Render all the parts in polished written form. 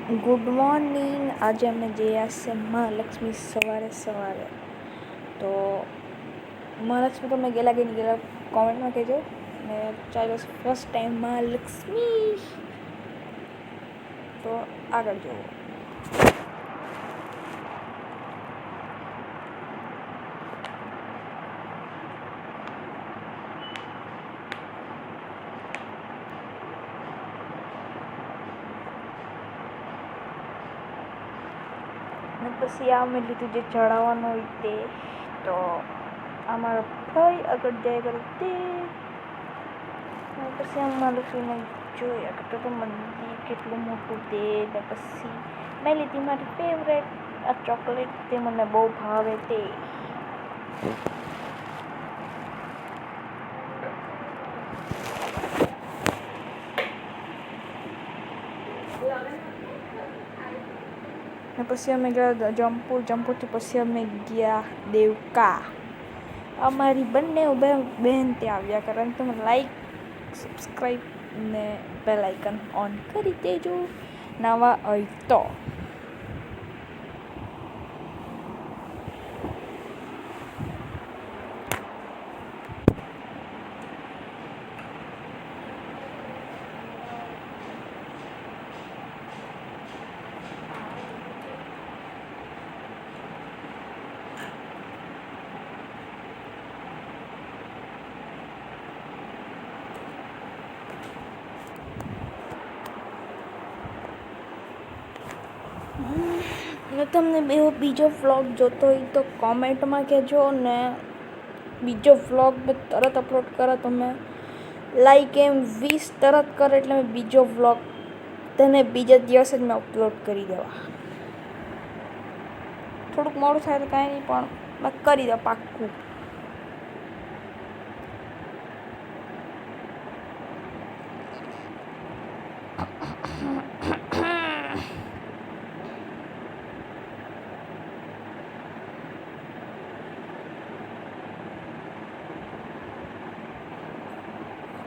Good morning. આજે અમે જઈએ છે મહાલક્ષ્મી સવારે. તો મહાલક્ષ્મી તમે ગયેલા કે નહીં ગયેલા કોમેન્ટમાં કહેજો. ને ચાલો ફર્સ્ટ ટાઈમ મહાલક્ષ્મી. તો આગળ જુઓ. અને પછી આ મેં લીધું જે ચડાવવાનું હોય તે. તો અમારો ભાઈ આગળ જાય કરે તે. પછી આમ મહાલક્ષ્મીને જોયા કરતો તો મંદિર કેટલું મોટું તે. ને પછી મેં લીધી મારી ફેવરેટ આ ચોકલેટ, તે મને બહુ ભાવે તે. ને પછી અમે ગયા જમપુરથી પછી અમે ગયા દેવકા. અમારી બંને બહેન ત્યાં આવ્યા કરે. અને તમે લાઈક, સબસ્ક્રાઈબ ને બેલ આઇકન ઓન કરી દેજો નવા હોય તો. ને તમને બીજો વ્લોગ જોતો હોય તો કોમેન્ટમાં કહેજો. ને બીજો વ્લોગ મેં તરત અપલોડ કરો તમે લાઈક એમ 20 તરત કરો એટલે મેં બીજો વ્લોગ તેને બીજા દિવસે જ મેં અપલોડ કરી દેવા. થોડુંક મોડું થાય તો કાંઈ નહીં, પણ મેં કરી દઉં પાક્કું.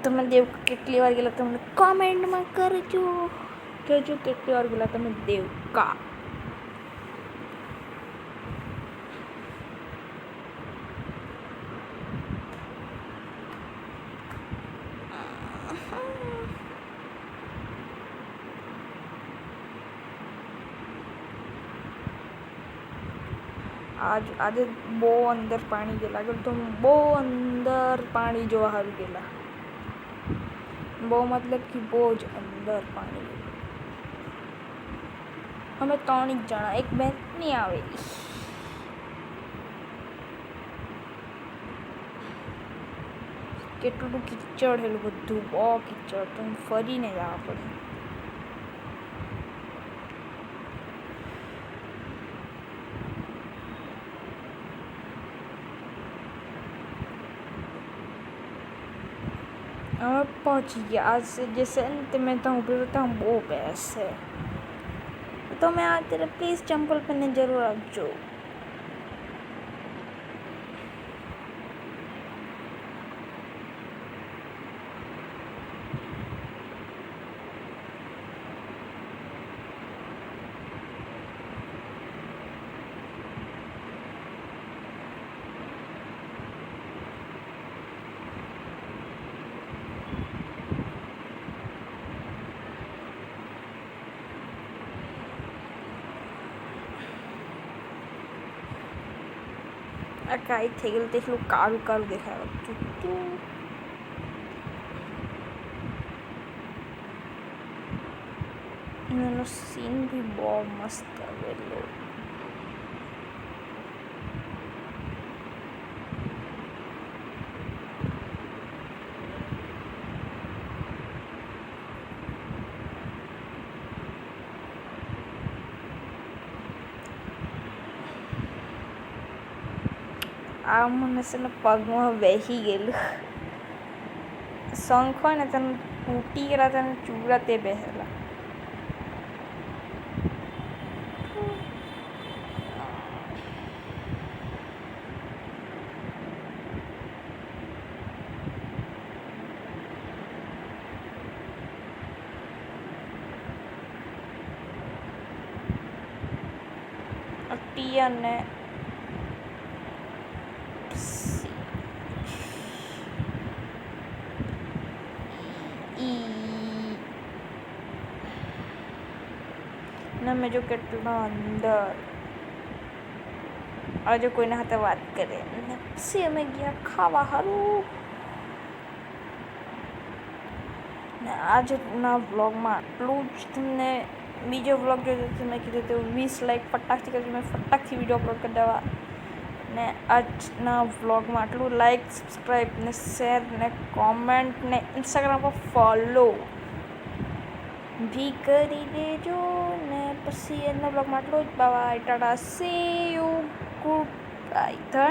તમે દેવકા કેટલી વાર ગયેલા તમને કોમેન્ટમાં કરજો. કહેજો કેટલી વાર ગયેલા તમે દેવકા. આજે બહુ અંદર પાણી ગયેલા. આગળ તો બહુ અંદર પાણી જોવા સારું ગયેલા. બહુ મતલબ કે બહુ જ અંદર પાણી. અમે 3 જણા, એક બેન નહીં આવેલી. કેટલું કિચડ હેલું બધું, બહુ કિચડ. તો ફરીને જવા પડે. અમે પહોંચી ગયા. આજ જે છે ને તે મેં ત્યાં ઊભી હતા, બહુ બેસ છે. તો મેં આ ત્યારે પ્લીઝ ચંપલ પહેરીને જરૂર આપજો. આ કાંઈ થઈ ગયેલું તેટલું કાળું દેખાયું. એનો સીન બી બહુ મસ્ત આવેલો. આ મને છે ને પગમાં બેસી ગયેલું. શંખ હોય ને તને તૂટી ગયેલા, તને ચૂરા તે બેસેલા. ટી અને મેં જો કેટલા અંદર આજે કોઈના સાથે વાત કરે ને પછી અમે ગયા ખાવા સારું ને આજના વ્લોગમાં આટલું જ. તમને બીજો વ્લોગ જોયો તો મેં કીધું તો 20 લાઈક ફટાકથી કરી મેં ફટાકથી વિડીયો અપલોડ કરી દેવા ને આજના વ્લોગમાં આટલું. લાઈક સબસ્ક્રાઈબ ને શેર ને કોમેન્ટ ને ઇન્સ્ટાગ્રામ પર ફોલો બી કરી દેજો ને પછી એના બ્લોગમાં આટલું જ. By Tata C you good bye.